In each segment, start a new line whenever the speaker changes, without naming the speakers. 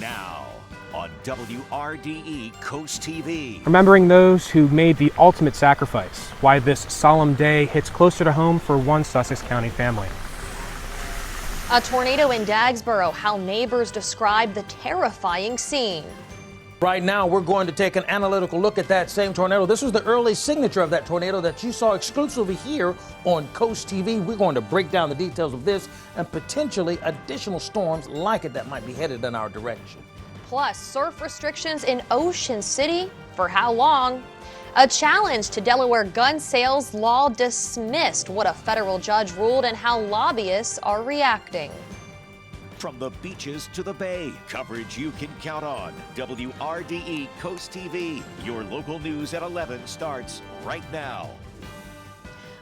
now on WRDE Coast TV.
Remembering those who made the ultimate sacrifice, why this solemn day hits closer to home for one Sussex County family.
A tornado in Dagsboro, how neighbors describe the terrifying scene.
Right now, we're going to take an analytical look at that same tornado. This was the early signature of that tornado that you saw exclusively here on Coast TV. We're going to break down the details of this and potentially additional storms like it that might be headed in our direction.
Plus, surf restrictions in Ocean City. For how long? A challenge to Delaware gun sales law dismissed. What a federal judge ruled and how lobbyists are reacting.
From the beaches to the bay, coverage you can count on. WRDE Coast TV. Your local news at 11 starts right now.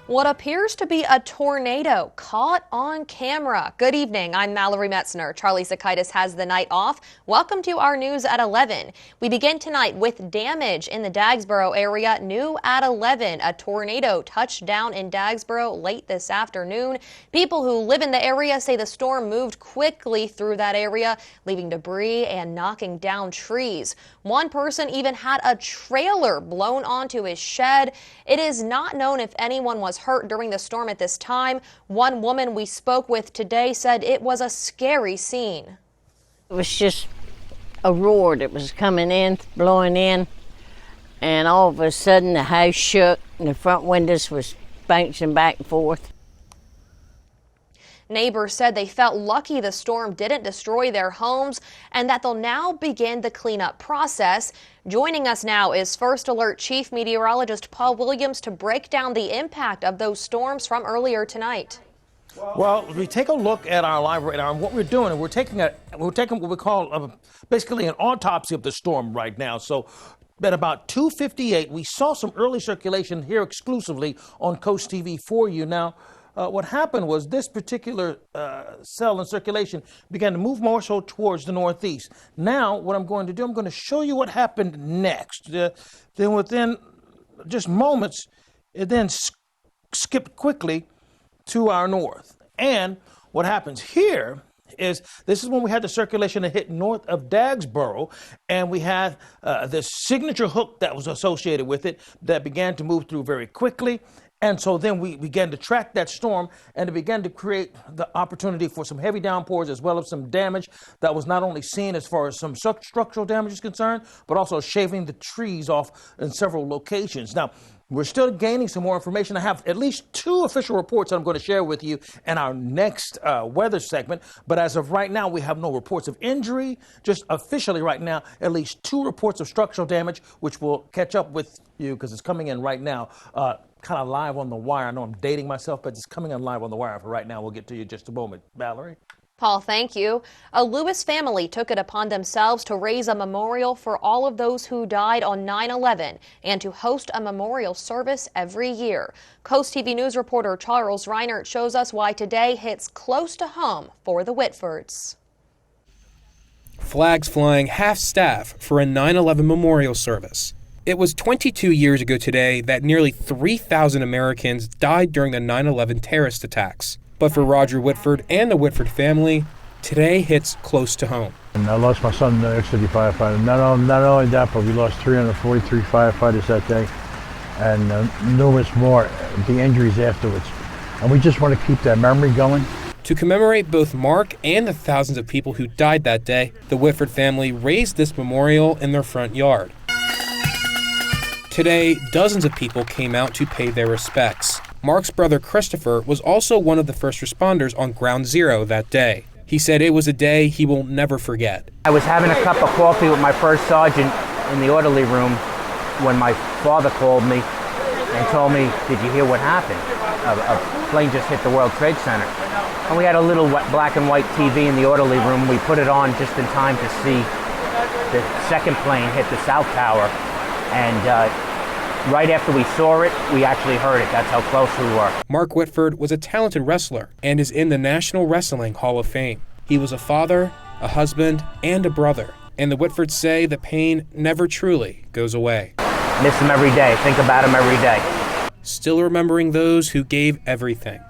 What appears to be a tornado caught on camera. Good evening, I'm Mallory Metzner. Charlie Zakaitis has the night off. Welcome to our news at 11. We begin tonight with damage in the Dagsboro area. New at 11, a tornado touched down in Dagsboro late this afternoon. People who live in the area say the storm moved quickly through that area, leaving debris and knocking down trees. One person even had a trailer blown onto his shed. It is not known if anyone was hurt during the storm at this time. One woman we spoke with today said it was a scary scene.
It was just a roar that was coming in, blowing in, and all of a sudden the house shook and the front windows was bouncing back and forth.
Neighbors said they felt lucky the storm didn't destroy their homes and that they'll now begin the cleanup process. Joining us now is First Alert Chief Meteorologist Paul Williams to break down the impact of those storms from earlier tonight.
Well, we take a look at our live radar, and what we're doing, and we're taking what we call basically an autopsy of the storm right now. So at about 2:58, we saw some early circulation here exclusively on Coast TV for you. Now, what happened was this particular cell in circulation began to move more so towards the northeast. Now, what I'm going to do, I'm going to show you what happened next. Then within just moments, it then skipped quickly to our north. And what happens here is this is when we had the circulation that hit north of Dagsboro, and we had this signature hook that was associated with it that began to move through very quickly. And so then we began to track that storm, and it began to create the opportunity for some heavy downpours as well as some damage that was not only seen as far as some structural damage is concerned, but also shaving the trees off in several locations. Now, we're still gaining some more information. I have at least 2 official reports that I'm going to share with you in our next weather segment. But as of right now, we have no reports of injury. Just officially right now, at least 2 reports of structural damage, which we'll catch up with you because it's coming in right now. Kind of live on the wire. I know I'm dating myself, but it's coming on live on the wire for right now. We'll get to you in just a moment. Valerie?
Paul, thank you. A Lewis family took it upon themselves to raise a memorial for all of those who died on 9/11 and to host a memorial service every year. Coast TV News reporter Charles Reinert shows us why today hits close to home for the Whitfords.
Flags flying half-staff for a 9/11 memorial service. It was 22 years ago today that nearly 3,000 Americans died during the 9/11 terrorist attacks. But for Roger Whitford and the Whitford family, today hits close to home.
And I lost my son, the ex-city firefighter. Not only that, but we lost 343 firefighters that day and numerous more, the injuries afterwards. And we just want to keep that memory going.
To commemorate both Mark and the thousands of people who died that day, the Whitford family raised this memorial in their front yard. Today, dozens of people came out to pay their respects. Mark's brother Christopher was also one of the first responders on Ground Zero that day. He said it was a day he will never forget.
I was having a cup of coffee with my first sergeant in the orderly room when my father called me and told me, "Did you hear what happened? A plane just hit the World Trade Center." And we had a little black and white TV in the orderly room. We put it on just in time to see the second plane hit the South Tower. And right after we saw it, we actually heard it. That's how close we were.
Mark Whitford was a talented wrestler and is in the National Wrestling Hall of Fame. He was a father, a husband, and a brother. And the Whitfords say the pain never truly goes away.
Miss him every day. Think about him every day.
Still remembering those who gave everything.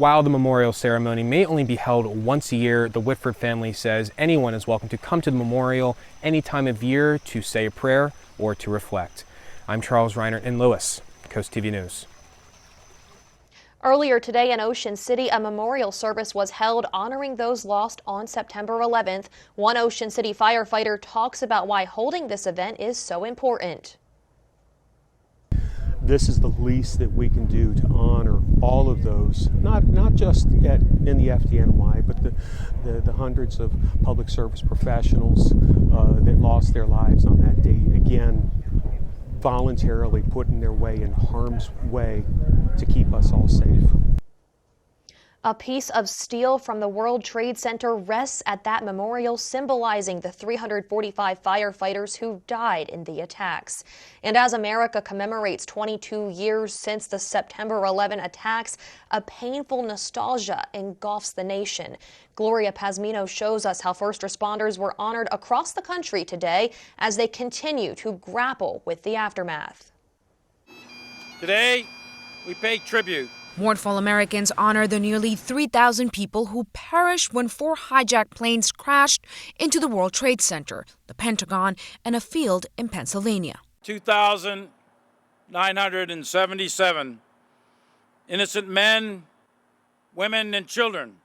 While the memorial ceremony may only be held once a year, the Whitford family says anyone is welcome to come to the memorial any time of year to say a prayer or to reflect. I'm Charles Reinert in Lewis, Coast TV News.
Earlier today in Ocean City, a memorial service was held honoring those lost on September 11th. One Ocean City firefighter talks about why holding this event is so important.
This is the least that we can do to honor all of those, not just in the FDNY, but the hundreds of public service professionals that lost their lives on that day, again, voluntarily putting their way in harm's way to keep us all safe.
A piece of steel from the World Trade Center rests at that memorial, symbolizing the 345 firefighters who died in the attacks. And as America commemorates 22 years since the September 11 attacks, a painful nostalgia engulfs the nation. Gloria Pazmino shows us how first responders were honored across the country today as they continue to grapple with the aftermath.
Today, we pay tribute.
Mournful Americans honor the nearly 3,000 people who perished when 4 hijacked planes crashed into the World Trade Center, the Pentagon, and a field in Pennsylvania.
2,977 innocent men, women, and children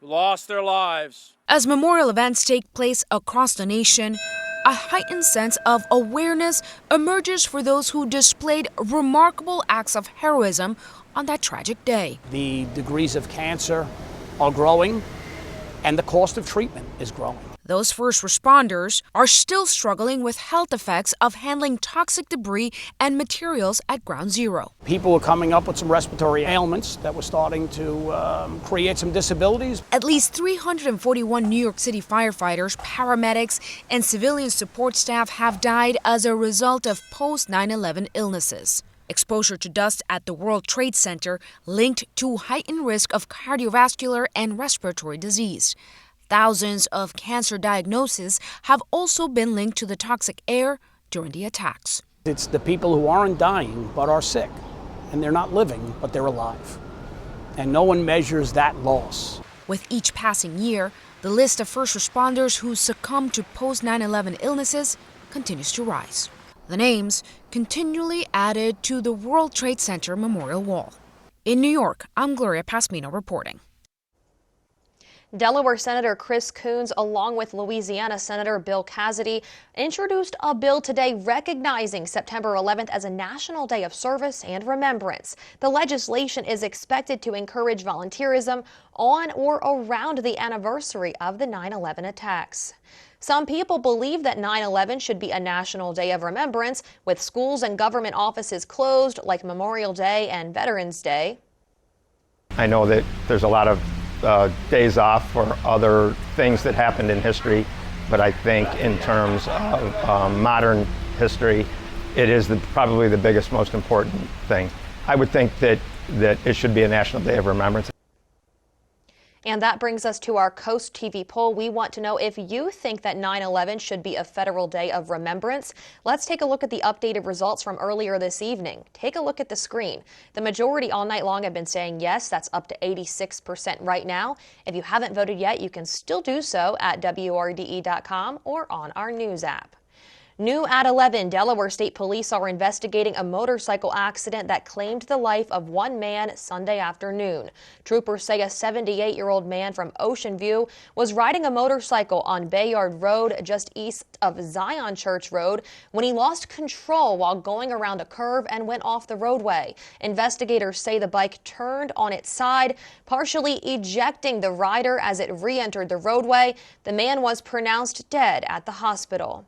who lost their lives.
As memorial events take place across the nation, a heightened sense of awareness emerges for those who displayed remarkable acts of heroism on that tragic day.
The degrees of cancer are growing, and the cost of treatment is growing.
Those first responders are still struggling with health effects of handling toxic debris and materials at Ground Zero.
People were coming up with some respiratory ailments that were starting to create some disabilities.
At least 341 New York City firefighters, paramedics, and civilian support staff have died as a result of post-9/11 illnesses. Exposure to dust at the World Trade Center linked to heightened risk of cardiovascular and respiratory disease. Thousands of cancer diagnoses have also been linked to the toxic air during the attacks.
It's the people who aren't dying but are sick, and they're not living but they're alive. And no one measures that loss.
With each passing year, the list of first responders who succumbed to post-9/11 illnesses continues to rise. The names continually added to the World Trade Center Memorial Wall. In New York, I'm Gloria Pazmino reporting.
Delaware Senator Chris Coons, along with Louisiana Senator Bill Cassidy, introduced a bill today recognizing September 11th as a National Day of Service and Remembrance. The legislation is expected to encourage volunteerism on or around the anniversary of the 9/11 attacks. Some people believe that 9/11 should be a National Day of Remembrance, with schools and government offices closed like Memorial Day and Veterans Day.
I know that there's a lot of days off for other things that happened in history, but I think in terms of modern history, it is probably the biggest, most important thing. I would think that it should be a National Day of Remembrance.
And that brings us to our Coast TV poll. We want to know if you think that 9/11 should be a federal day of remembrance. Let's take a look at the updated results from earlier this evening. Take a look at the screen. The majority all night long have been saying yes. That's up to 86% right now. If you haven't voted yet, you can still do so at WRDE.com or on our news app. New at 11, Delaware State Police are investigating a motorcycle accident that claimed the life of one man Sunday afternoon. Troopers say a 78-year-old man from Ocean View was riding a motorcycle on Bayard Road just east of Zion Church Road when he lost control while going around a curve and went off the roadway. Investigators say the bike turned on its side, partially ejecting the rider as it re-entered the roadway. The man was pronounced dead at the hospital.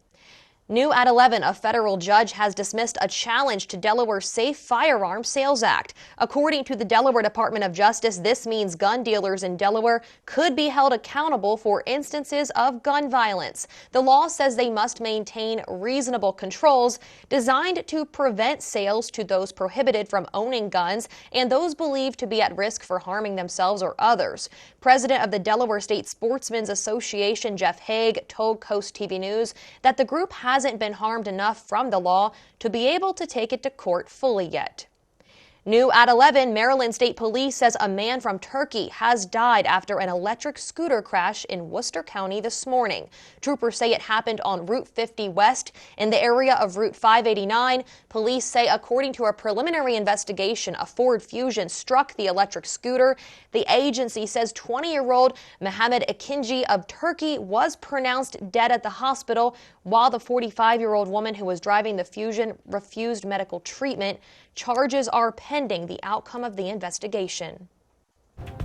New at 11, a federal judge has dismissed a challenge to Delaware's Safe Firearms Sales Act. According to the Delaware Department of Justice, this means gun dealers in Delaware could be held accountable for instances of gun violence. The law says they must maintain reasonable controls designed to prevent sales to those prohibited from owning guns and those believed to be at risk for harming themselves or others. President of the Delaware State Sportsmen's Association, Jeff Haig, told Coast TV News that the group hasn't been harmed enough from the law to be able to take it to court fully yet. New at 11, Maryland State Police says a man from Turkey has died after an electric scooter crash in Worcester County this morning. Troopers say it happened on Route 50 West in the area of Route 589. Police say, according to a preliminary investigation, a Ford Fusion struck the electric scooter. The agency says 20-year-old Mohammed Akinci of Turkey was pronounced dead at the hospital, while the 45-year-old woman who was driving the Fusion refused medical treatment. Charges are pending the outcome of the investigation.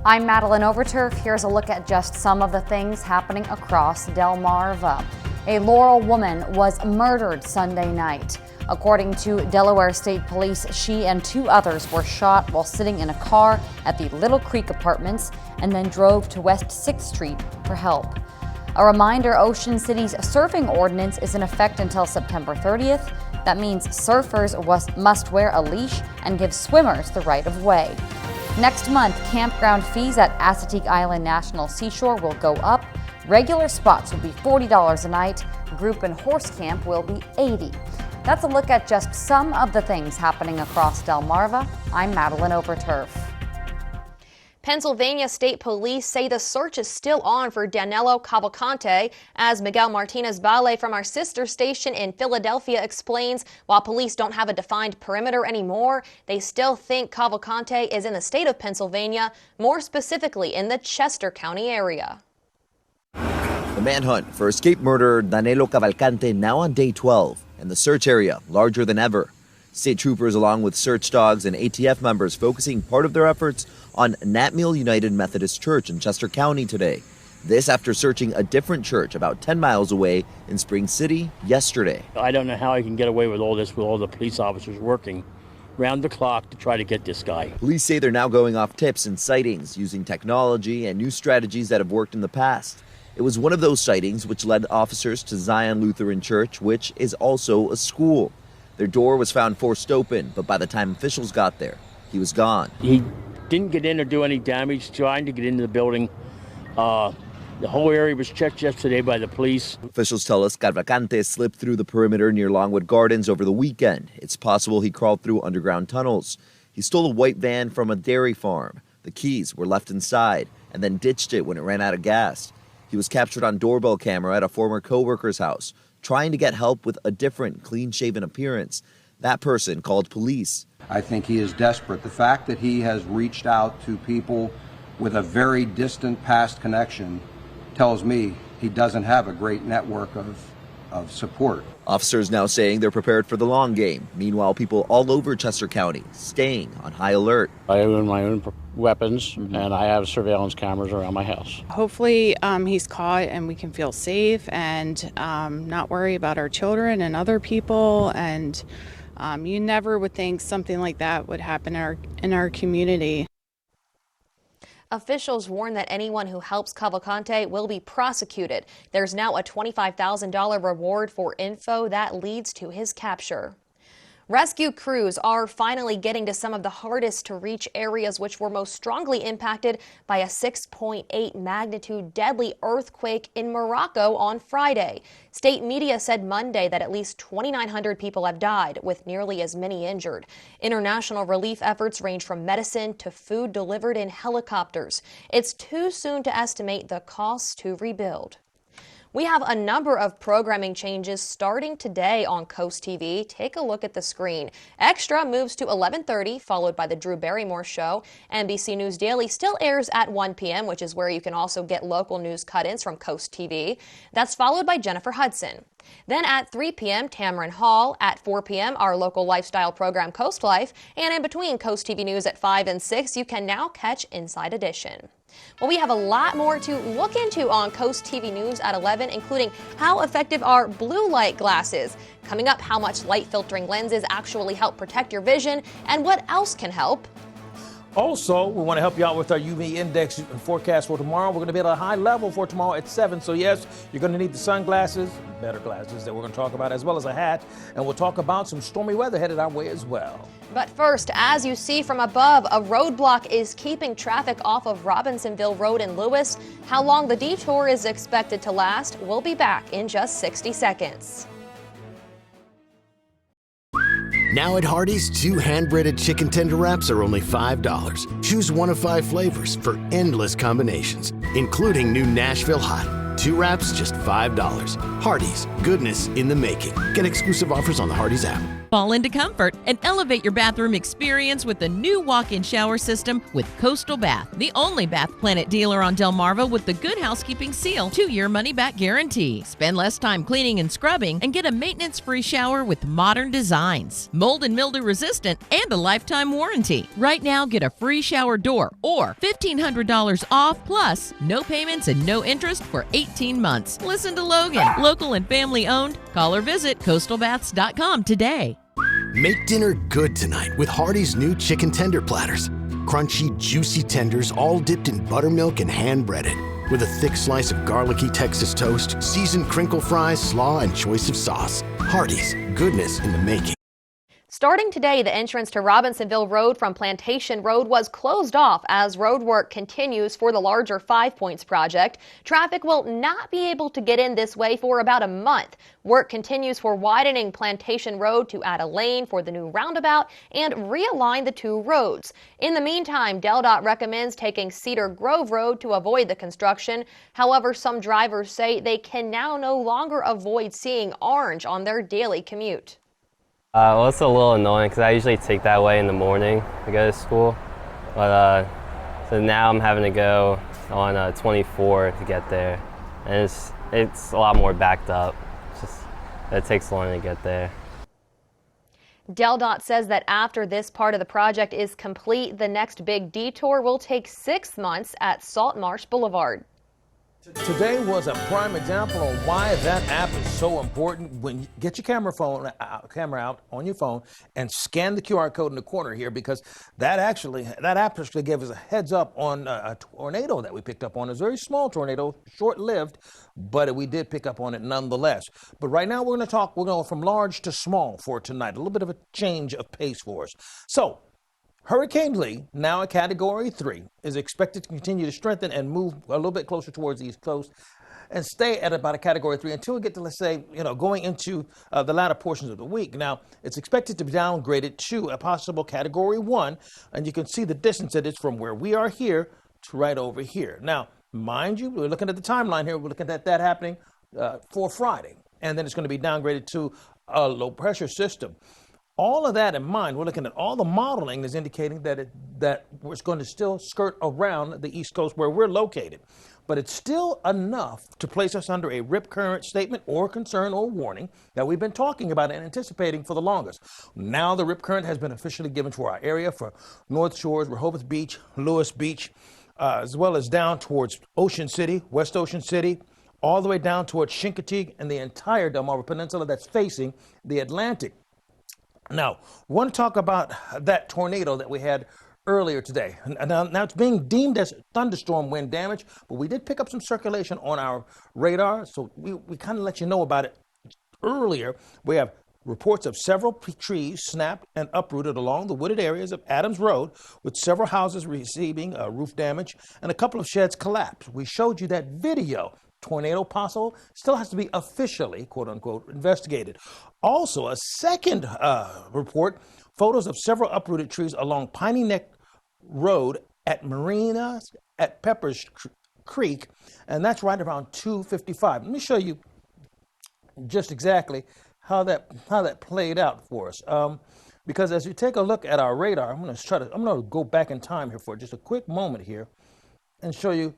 I'm Madeline Overturf. Here's a look at just some of the things happening across Delmarva. A Laurel woman was murdered Sunday night. According to Delaware State Police, she and 2 others were shot while sitting in a car at the Little Creek Apartments and then drove to West 6th Street for help. A reminder, Ocean City's surfing ordinance is in effect until September 30th. That means surfers must wear a leash and give swimmers the right of way. Next month, campground fees at Assateague Island National Seashore will go up. Regular spots will be $40 a night. Group and horse camp will be $80. That's a look at just some of the things happening across Delmarva. I'm Madeline Overturf.
Pennsylvania State Police say the search is still on for Danilo Cavalcante. As Miguel Martinez-Valle from our sister station in Philadelphia explains, while police don't have a defined perimeter anymore, they still think Cavalcante is in the state of Pennsylvania, more specifically in the Chester County area.
The manhunt for escaped murderer Danilo Cavalcante now on day 12, and the search area larger than ever. State troopers along with search dogs and ATF members focusing part of their efforts on Natmill United Methodist Church in Chester County today. This after searching a different church about 10 miles away in Spring City yesterday.
I don't know how I can get away with all this with all the police officers working round the clock to try to get this guy.
Police say they're now going off tips and sightings using technology and new strategies that have worked in the past. It was one of those sightings which led officers to Zion Lutheran Church, which is also a school. Their door was found forced open, but by the time officials got there, he was gone.
He didn't get in or do any damage, trying to get into the building. The whole area was checked yesterday by the police.
Officials tell us Cavalcante slipped through the perimeter near Longwood Gardens over the weekend. It's possible he crawled through underground tunnels. He stole a white van from a dairy farm. The keys were left inside and then ditched it when it ran out of gas. He was captured on doorbell camera at a former co-worker's house, trying to get help with a different, clean-shaven appearance. That person called police.
I think he is desperate. The fact that he has reached out to people with a very distant past connection tells me he doesn't have a great network of support.
Officers now saying they're prepared for the long game. Meanwhile, people all over Chester County staying on high alert.
I own my own weapons, and I have surveillance cameras around my house.
Hopefully he's caught and we can feel safe and not worry about our children and other people. And you never would think something like that would happen in our community.
Officials warn that anyone who helps Cavalcante will be prosecuted. There's now a $25,000 reward for info that leads to his capture. Rescue crews are finally getting to some of the hardest to reach areas which were most strongly impacted by a 6.8 magnitude deadly earthquake in Morocco on Friday. State media said Monday that at least 2,900 people have died, with nearly as many injured. International relief efforts range from medicine to food delivered in helicopters. It's too soon to estimate the costs to rebuild. We have a number of programming changes starting today on Coast TV. Take a look at the screen. Extra moves to 11:30, followed by the Drew Barrymore Show. NBC News Daily still airs at 1 p.m., which is where you can also get local news cut-ins from Coast TV. That's followed by Jennifer Hudson. Then at 3 p.m., Tamron Hall. At 4 p.m., our local lifestyle program, Coast Life. And in between Coast TV News at 5 and 6, you can now catch Inside Edition. Well, we have a lot more to look into on Coast TV News at 11, including how effective are blue light glasses. Coming up, how much light filtering lenses actually help protect your vision, and what else can help.
Also, we want to help you out with our UV index and forecast for tomorrow. We're going to be at a high level for tomorrow at 7. So yes, you're going to need the sunglasses, better glasses that we're going to talk about, as well as a hat. And we'll talk about some stormy weather headed our way as well.
But first, as you see from above, a roadblock is keeping traffic off of Robinsonville Road in Lewis. How long the detour is expected to last, we'll be back in just 60 seconds.
Now at Hardee's, 2 hand-breaded chicken tender wraps are only $5. Choose one of 5 flavors for endless combinations, including new Nashville Hot. 2 wraps, just $5. Hardee's, goodness in the making. Get exclusive offers on the Hardee's app.
Fall into comfort and elevate your bathroom experience with the new walk-in shower system with Coastal Bath, the only Bath Planet dealer on Delmarva with the Good Housekeeping Seal 2-year money-back guarantee. Spend less time cleaning and scrubbing and get a maintenance-free shower with modern designs, mold and mildew resistant, and a lifetime warranty. Right now, get a free shower door or $1,500 off plus no payments and no interest for 18 months. Listen to Logan, local and family owned. Call or visit coastalbaths.com today.
Make dinner good tonight with Hardee's new chicken tender platters. Crunchy, juicy tenders all dipped in buttermilk and hand-breaded. With a thick slice of garlicky Texas toast, seasoned crinkle fries, slaw, and choice of sauce. Hardee's, goodness in the making.
Starting today, the entrance to Robinsonville Road from Plantation Road was closed off as road work continues for the larger 5 Points project. Traffic will not be able to get in this way for about a month. Work continues for widening Plantation Road to add a lane for the new roundabout and realign the 2 roads. In the meantime, DelDOT recommends taking Cedar Grove Road to avoid the construction. However, some drivers say they can now no longer avoid seeing orange on their daily commute.
Well, it's a little annoying because I usually take that way in the morning to go to school. But so now I'm having to go on 24 to get there. And it's a lot more backed up. It takes longer to get there.
DelDOT says that after this part of the project is complete, the next big detour will take 6 months at Salt Marsh Boulevard.
Today was a prime example of why that app is so important. When you get your camera out on your phone and scan the QR code in the corner here, because that app actually gave us a heads up on a tornado that we picked up on. It's a very small tornado, short-lived, but we did pick up on it nonetheless. But right now we're going to go from large to small for tonight. A little bit of a change of pace for us. So, Hurricane Lee, now a Category 3, is expected to continue to strengthen and move a little bit closer towards the East Coast and stay at about a Category 3 until we get to, let's say, going into the latter portions of the week. Now, it's expected to be downgraded to a possible Category 1, and you can see the distance it is from where we are here to right over here. Now, mind you, we're looking at the timeline here. We're looking at that happening for Friday, and then it's going to be downgraded to a low-pressure system. All of that in mind, we're looking at all the modeling is indicating that it's going to still skirt around the East Coast where we're located. But it's still enough to place us under a rip current statement or concern or warning that we've been talking about and anticipating for the longest. Now the rip current has been officially given to our area for North Shores, Rehoboth Beach, Lewis Beach, as well as down towards Ocean City, West Ocean City, all the way down towards Chincoteague and the entire Delmarva Peninsula that's facing the Atlantic. Now, we want to talk about that tornado that we had earlier today. Now it's being deemed as thunderstorm wind damage, but we did pick up some circulation on our radar, so we kind of let you know about it earlier. We have reports of several trees snapped and uprooted along the wooded areas of Adams Road, with several houses receiving roof damage and a couple of sheds collapsed. We showed you that video. Tornado possible still has to be officially, quote unquote, investigated. Also, a second report, photos of several uprooted trees along Piney Neck Road at Marinas at Peppers Creek, and that's right around 2:55. Let me show you just exactly how that played out for us. Because as you take a look at our radar, I'm going to go back in time here for just a quick moment here and show you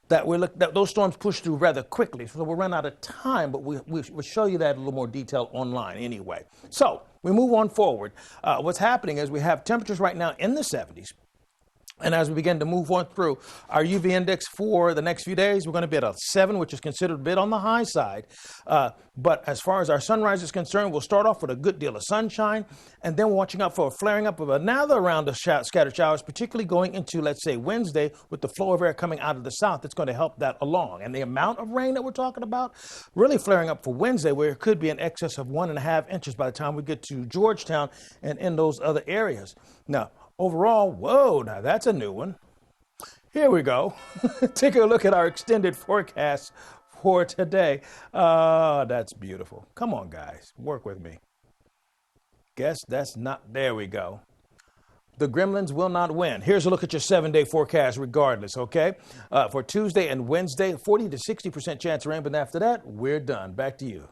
that those storms push through rather quickly, so we'll run out of time, but we'll show you that in a little more detail online anyway. So we move on forward. What's happening is we have temperatures right now in the 70s. And as we begin to move on through our UV index for the next few days, we're going to be at a 7, which is considered a bit on the high side. But as far as our sunrise is concerned, we'll start off with a good deal of sunshine, and then we're watching out for a flaring up of another round of scattered showers, particularly going into, let's say, Wednesday, with the flow of air coming out of the south. That's going to help that along. And the amount of rain that we're talking about really flaring up for Wednesday, where it could be in excess of 1.5 inches by the time we get to Georgetown and in those other areas. Now, overall, whoa, now that's a new one. Here we go. Take a look at our extended forecast for today. That's beautiful. Come on, guys, work with me. Guess that's not, there we go. The Gremlins will not win. Here's a look at your 7-day forecast regardless, okay? For Tuesday and Wednesday, 40 to 60% chance of rain, but after that, we're done. Back to you.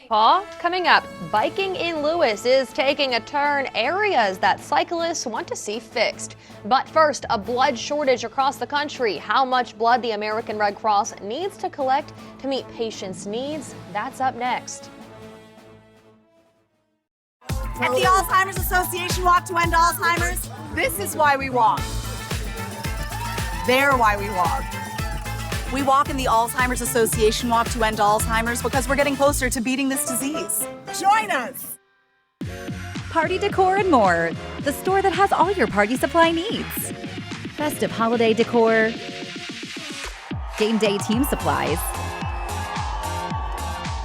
Paul, coming up, biking in Lewis is taking a turn, areas that cyclists want to see fixed. But first, a blood shortage across the country. How much blood the American Red Cross needs to collect to meet patients' needs, that's up next.
At the Alzheimer's Association Walk to End Alzheimer's, this is why we walk. They're why we walk. We walk in the Alzheimer's Association Walk to End Alzheimer's because we're getting closer to beating this disease. Join us!
Party decor and more. The store that has all your party supply needs. Festive holiday decor. Game day team supplies.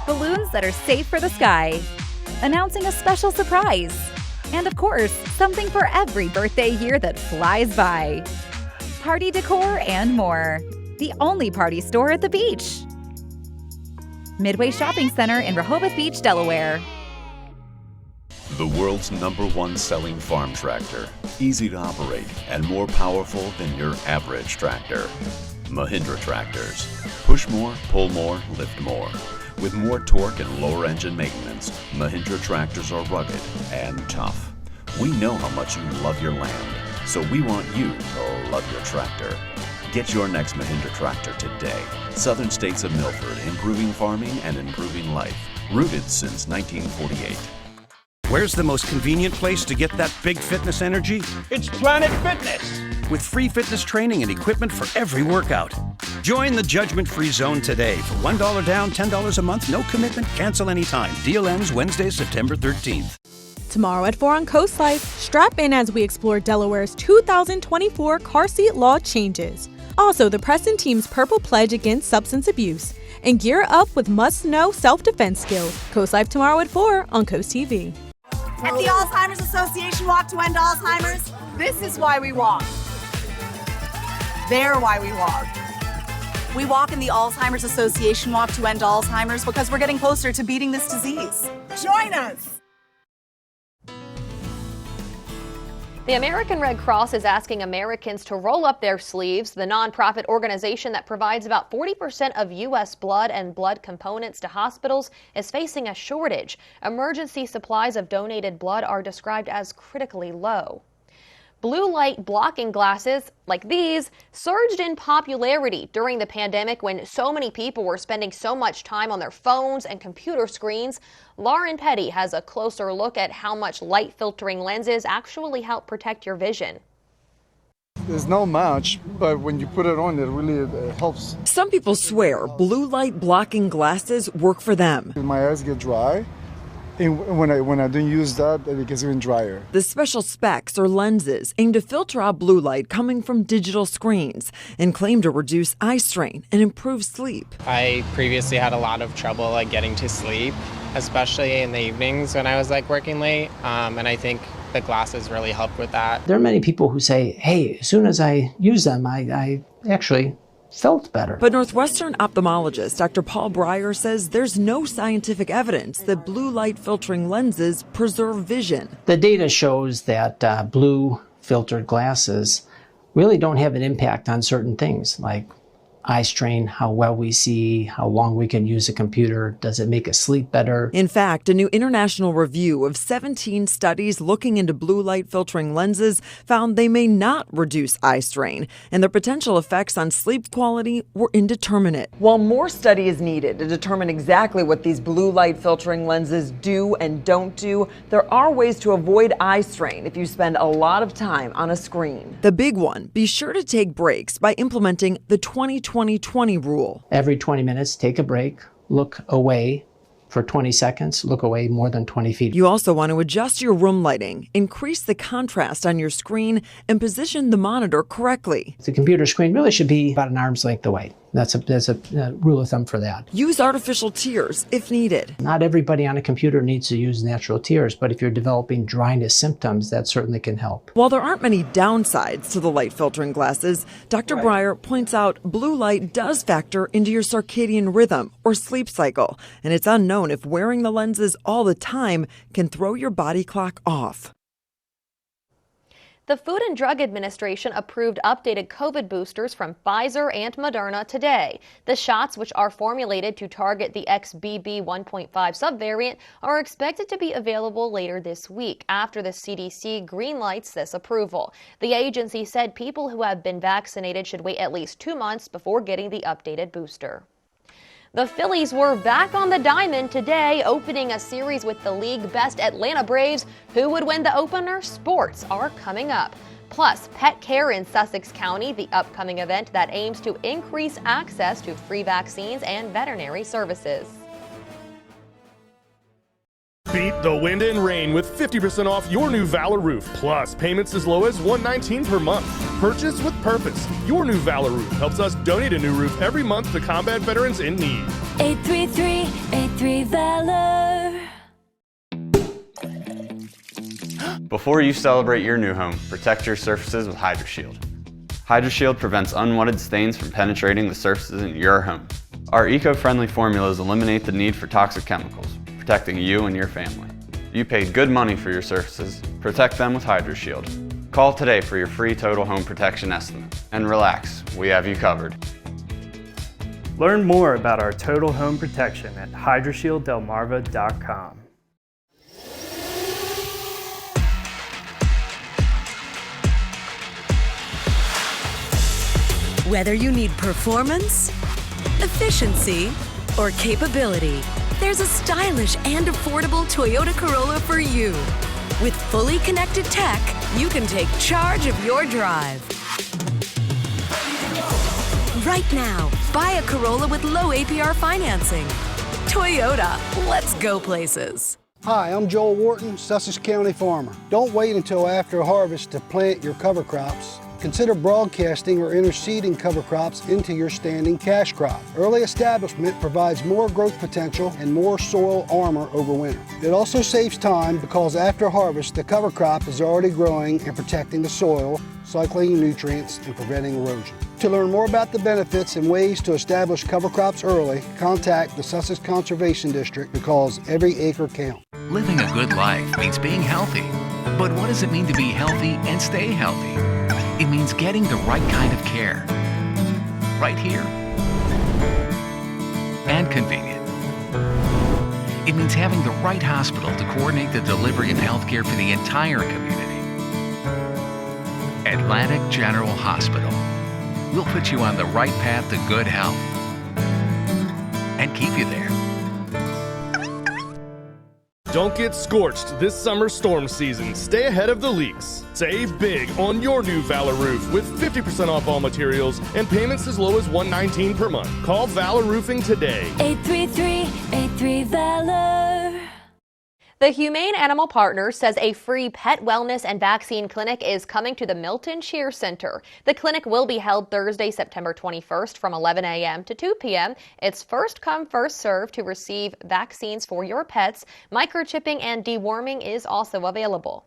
Balloons that are safe for the sky. Announcing a special surprise. And of course, something for every birthday year that flies by. Party decor and more. The only party store at the beach. Midway Shopping Center in Rehoboth Beach, Delaware.
The world's #1 selling farm tractor. Easy to operate and more powerful than your average tractor. Mahindra tractors. Push more, pull more, lift more. With more torque and lower engine maintenance, Mahindra tractors are rugged and tough. We know how much you love your land, so we want you to love your tractor. Get your next Mahindra tractor today. Southern States of Milford, improving farming and improving life. Rooted since 1948.
Where's the most convenient place to get that big fitness energy?
It's Planet Fitness!
With free fitness training and equipment for every workout. Join the judgment-free zone today for $1 down, $10 a month, no commitment, cancel anytime. Deal ends Wednesday, September 13th.
Tomorrow at 4 on Coast Life, strap in as we explore Delaware's 2024 car seat law changes. Also, the Preston team's Purple Pledge against substance abuse. And gear up with must-know self-defense skills. Coast Life tomorrow at 4 on Coast TV.
At the Alzheimer's Association Walk to End Alzheimer's, this is why we walk. They're why we walk. We walk in the Alzheimer's Association Walk to End Alzheimer's because we're getting closer to beating this disease. Join us!
The American Red Cross is asking Americans to roll up their sleeves. The nonprofit organization that provides about 40% of U.S. blood and blood components to hospitals is facing a shortage. Emergency supplies of donated blood are described as critically low. Blue light blocking glasses like these surged in popularity during the pandemic when so many people were spending so much time on their phones and computer screens. Lauren Petty has a closer look at how much light filtering lenses actually help protect your vision.
There's no much, but when you put it on, it really helps.
Some people swear blue light blocking glasses work for them.
My eyes get dry. And when I don't use that, it gets even drier.
The special specs or lenses aim to filter out blue light coming from digital screens and claim to reduce eye strain and improve sleep.
I previously had a lot of trouble getting to sleep, especially in the evenings when I was working late, and I think the glasses really helped with that.
There are many people who say, hey, as soon as I use them, I actually felt better.
But Northwestern ophthalmologist Dr. Paul Breyer says there's no scientific evidence that blue light filtering lenses preserve vision.
The data shows that blue filtered glasses really don't have an impact on certain things like eye strain, how well we see, how long we can use a computer, does it make us sleep better?
In fact, a new international review of 17 studies looking into blue light filtering lenses found they may not reduce eye strain, and their potential effects on sleep quality were indeterminate. While more study is needed to determine exactly what these blue light filtering lenses do and don't do, there are ways to avoid eye strain if you spend a lot of time on a screen. The big one, be sure to take breaks by implementing the 20/20 rule.
Every 20 minutes, take a break, look away for 20 seconds, look away more than 20 feet.
You also want to adjust your room lighting, increase the contrast on your screen, and position the monitor correctly.
The computer screen really should be about an arm's length away. That's a rule of thumb for that.
Use artificial tears if needed.
Not everybody on a computer needs to use natural tears, but if you're developing dryness symptoms, that certainly can help.
While there aren't many downsides to the light filtering glasses, Dr. Breyer points out blue light does factor into your circadian rhythm or sleep cycle, and it's unknown if wearing the lenses all the time can throw your body clock off.
The Food and Drug Administration approved updated COVID boosters from Pfizer and Moderna today. The shots, which are formulated to target the XBB 1.5 subvariant, are expected to be available later this week after the CDC greenlights this approval. The agency said people who have been vaccinated should wait at least 2 months before getting the updated booster. The Phillies were back on the diamond today, opening a series with the league best Atlanta Braves. Who would win the opener? Sports are coming up. Plus, Pet Care in Sussex County, the upcoming event that aims to increase access to free vaccines and veterinary services.
Beat the wind and rain with 50% off your new Valor roof, plus payments as low as $119 per month. Purchase with purpose. Your new Valor roof helps us donate a new roof every month to combat veterans in need.
833-83-VALOR.
Before you celebrate your new home, protect your surfaces with HydroShield. HydroShield prevents unwanted stains from penetrating the surfaces in your home. Our eco-friendly formulas eliminate the need for toxic chemicals, protecting you and your family. You paid good money for your surfaces. Protect them with HydroShield. Call today for your free total home protection estimate. And relax, we have you covered.
Learn more about our total home protection at hydroshielddelmarva.com.
Whether you need performance, efficiency, or capability, there's a stylish and affordable Toyota Corolla for you. With fully connected tech, you can take charge of your drive. Right now, buy a Corolla with low APR financing. Toyota, let's go places.
Hi, I'm Joel Wharton, Sussex County farmer. Don't wait until after harvest to plant your cover crops. Consider broadcasting or interseeding cover crops into your standing cash crop. Early establishment provides more growth potential and more soil armor over winter. It also saves time because after harvest, the cover crop is already growing and protecting the soil, cycling nutrients, and preventing erosion. To learn more about the benefits and ways to establish cover crops early, contact the Sussex Conservation District because every acre counts.
Living a good life means being healthy. But what does it mean to be healthy and stay healthy? It means getting the right kind of care. Right here. And convenient. It means having the right hospital to coordinate the delivery of healthcare for the entire community. Atlantic General Hospital. We'll put you on the right path to good health. And keep you there.
Don't get scorched this summer storm season. Stay ahead of the leaks. Save big on your new Valor roof with 50% off all materials and payments as low as $119 per month. Call Valor Roofing today.
833-83-VALOR.
The Humane Animal Partners says a free pet wellness and vaccine clinic is coming to the Milton Shear Center. The clinic will be held Thursday, September 21st from 11 a.m. to 2 p.m. It's first come, first served to receive vaccines for your pets. Microchipping and deworming is also available.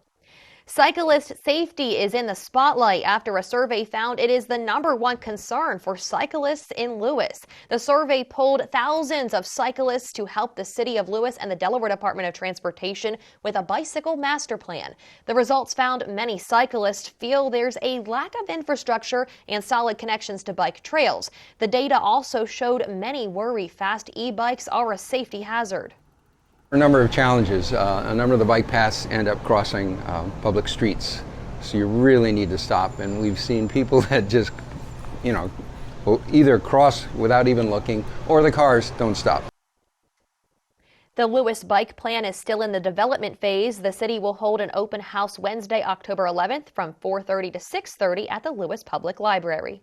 Cyclist safety is in the spotlight after a survey found it is the #1 concern for cyclists in Lewis. The survey polled thousands of cyclists to help the city of Lewis and the Delaware Department of Transportation with a bicycle master plan. The results found many cyclists feel there's a lack of infrastructure and solid connections to bike trails. The data also showed many worry fast e-bikes are a safety hazard.
A number of challenges. A number of the bike paths end up crossing public streets, so you really need to stop. And we've seen people that just, will either cross without even looking, or the cars don't stop.
The Lewis bike plan is still in the development phase. The city will hold an open house Wednesday, October 11th from 4:30 to 6:30 at the Lewis Public Library.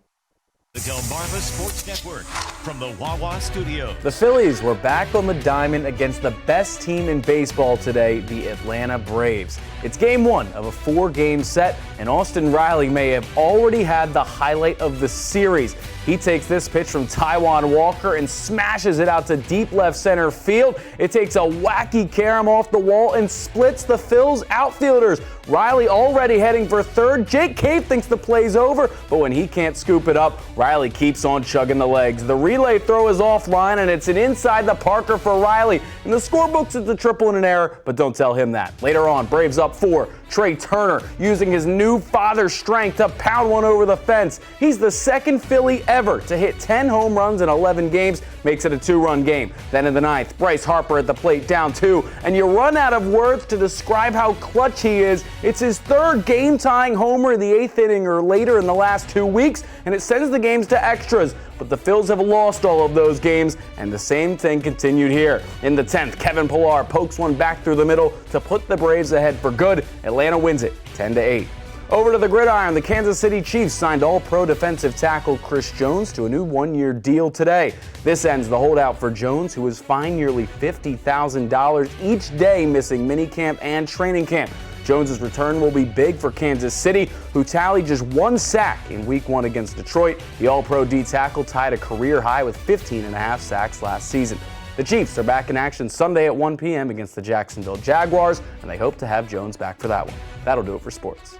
The Delmarva Sports Network from the Wawa Studio.
The Phillies were back on the diamond against the best team in baseball today, the Atlanta Braves. It's game 1 of a 4-game set, and Austin Riley may have already had the highlight of the series. He takes this pitch from Taijuan Walker and smashes it out to deep left center field. It takes a wacky carom off the wall and splits the Phil's outfielders. Riley already heading for third. Jake Cave thinks the play's over, but when he can't scoop it up, Riley keeps on chugging the legs. The relay throw is offline, and it's an inside the Parker for Riley. And the scorebooks it's a triple and an error, but don't tell him that. Later on, Braves up 4. Trey Turner using his new father's strength to pound one over the fence. He's the second Philly ever to hit 10 home runs in 11 games, makes it a 2-run game. Then in the 9th, Bryce Harper at the plate down 2, and you run out of words to describe how clutch he is. It's his third game-tying homer in the 8th inning or later in the last 2 weeks, and it sends the games to extras. But the Phils have lost all of those games, and the same thing continued here. In the 10th, Kevin Pillar pokes one back through the middle to put the Braves ahead for good. Atlanta wins it 10-8. Over to the gridiron, the Kansas City Chiefs signed All-Pro defensive tackle Chris Jones to a new 1-year deal today. This ends the holdout for Jones, who was fined nearly $50,000 each day missing minicamp and training camp. Jones's return will be big for Kansas City, who tallied just 1 sack in Week 1 against Detroit. The All-Pro D tackle tied a career high with 15.5 sacks last season. The Chiefs are back in action Sunday at 1 p.m. against the Jacksonville Jaguars, and they hope to have Jones back for that one. That'll do it for sports.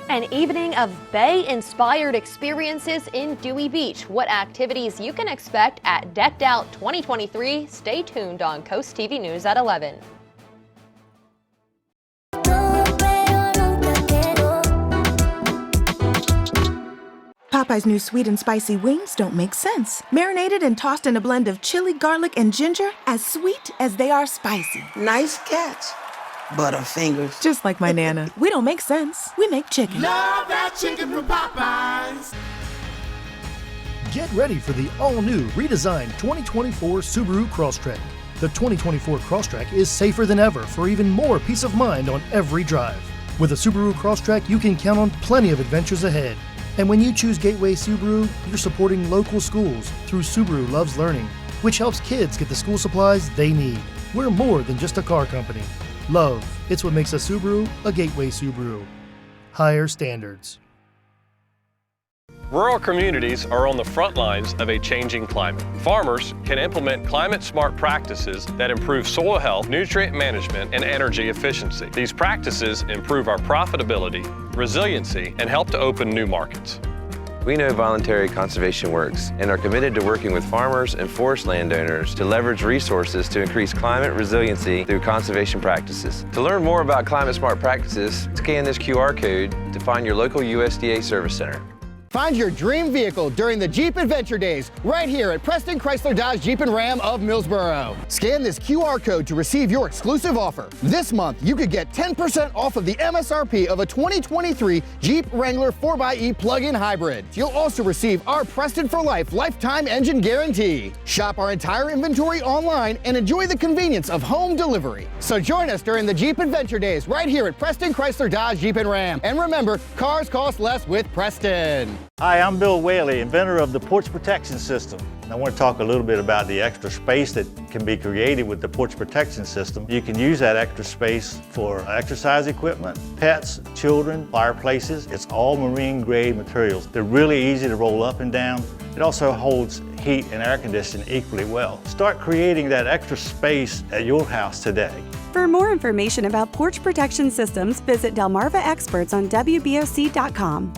An evening of Bay-inspired experiences in Dewey Beach. What activities you can expect at Decked Out 2023? Stay tuned on Coast TV News at 11.
Popeye's new sweet and spicy wings don't make sense. Marinated and tossed in a blend of chili, garlic, and ginger, as sweet as they are spicy.
Nice catch. Butterfingers.
Just like my Nana. We don't make sense. We make chicken.
Love that chicken from Popeyes.
Get ready for the all-new, redesigned 2024 Subaru Crosstrek. The 2024 Crosstrek is safer than ever for even more peace of mind on every drive. With a Subaru Crosstrek, you can count on plenty of adventures ahead. And when you choose Gateway Subaru, you're supporting local schools through Subaru Loves Learning, which helps kids get the school supplies they need. We're more than just a car company. Love, it's what makes a Subaru a Gateway Subaru. Higher standards.
Rural communities are on the front lines of a changing climate. Farmers can implement climate-smart practices that improve soil health, nutrient management, and energy efficiency. These practices improve our profitability, resiliency, and help to open new markets.
We know voluntary conservation works and are committed to working with farmers and forest landowners to leverage resources to increase climate resiliency through conservation practices. To learn more about climate-smart practices, scan this QR code to find your local USDA service center.
Find your dream vehicle during the Jeep Adventure Days right here at Preston Chrysler Dodge Jeep and Ram of Millsboro. Scan this QR code to receive your exclusive offer. This month, you could get 10% off of the MSRP of a 2023 Jeep Wrangler 4xe plug-in hybrid. You'll also receive our Preston for Life lifetime engine guarantee. Shop our entire inventory online and enjoy the convenience of home delivery. So join us during the Jeep Adventure Days right here at Preston Chrysler Dodge Jeep and Ram. And remember, cars cost less with Preston.
Hi, I'm Bill Whaley, inventor of the Porch Protection System. I want to talk a little bit about the extra space that can be created with the Porch Protection System. You can use that extra space for exercise equipment, pets, children, fireplaces. It's all marine grade materials. They're really easy to roll up and down. It also holds heat and air conditioning equally well. Start creating that extra space at your house today.
For more information about porch protection systems, visit Delmarva Experts on WBOC.com.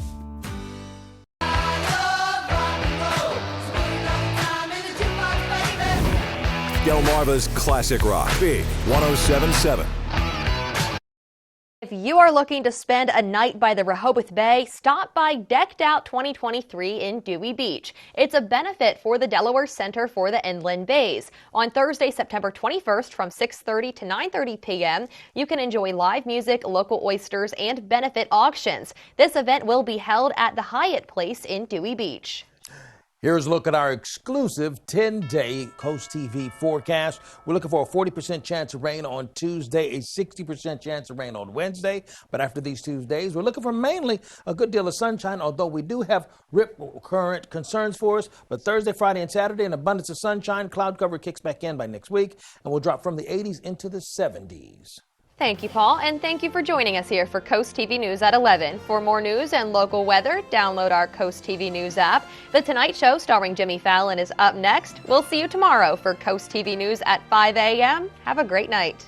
Delmarva's Classic Rock, Big 107.7.
If you are looking to spend a night by the Rehoboth Bay, stop by Decked Out 2023 in Dewey Beach. It's a benefit for the Delaware Center for the Inland Bays. On Thursday, September 21st from 6:30 to 9:30 p.m., you can enjoy live music, local oysters, and benefit auctions. This event will be held at the Hyatt Place in Dewey Beach.
Here's a look at our exclusive 10-day Coast TV forecast. We're looking for a 40% chance of rain on Tuesday, a 60% chance of rain on Wednesday. But after these 2 days, we're looking for mainly a good deal of sunshine, although we do have rip current concerns for us. But Thursday, Friday, and Saturday, an abundance of sunshine. Cloud cover kicks back in by next week, and we'll drop from the 80s into the 70s.
Thank you, Paul, and thank you for joining us here for Coast TV News at 11. For more news and local weather, download our Coast TV News app. The Tonight Show starring Jimmy Fallon is up next. We'll see you tomorrow for Coast TV News at 5 a.m. Have a great night.